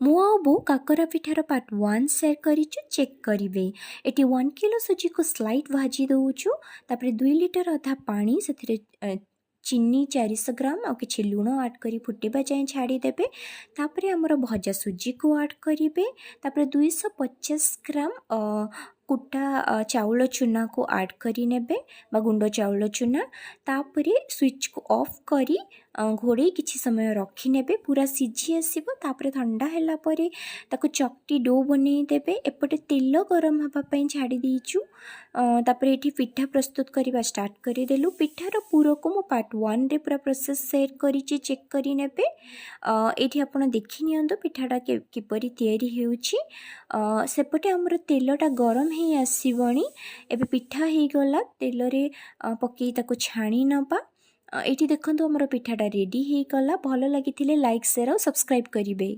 मु आ बो काकरा पिठार पार्ट 1 शेयर करिछु चेक करिवे। एटी 1 किलो सुजी को स्लाइड भाजी दउछु। तापरे 2 लीटर अधा पानी सेथिरे चीनी 400 ग्राम और किछि लूण ऐड करी फुटेबा जाए छाड़ी देबे। तापरे हमर भजा सुजी को ऐड करिवे। तापरे 250 ग्राम कुटा चाउल चूना को ऐड करी नेबे बा गुंड चाउल चूना। तापरे स्विच को ऑफ करी घोड़े किछि समय रखी नेबे पूरा सिझी आसीबो। तापरे ठंडा हैला परे ताको चकटी डो बनै देबे। एपटे तेल गरम हबा पई छाड़ी दीचु। तापरे एठी पिठा प्रस्तुत करबा स्टार्ट करी देलु। पिठार पूरा को मो पार्ट 1 रे पूरा प्रोसेस शेयर करिछि चेक करी नेबे। एठी आपण देखि नियंतु पिठाटा किपरि तयारी हेउछि। सेपटे हमर तेलटा गरम हे आसीबणी। एबे पिठा हे गला तेल रे पकई ताको छाणी नबा। एठी देखंतु हमर पिठाटा रेडी हे गला। भलो लागिथिले लाइक शेयर और सब्सक्राइब करिवे।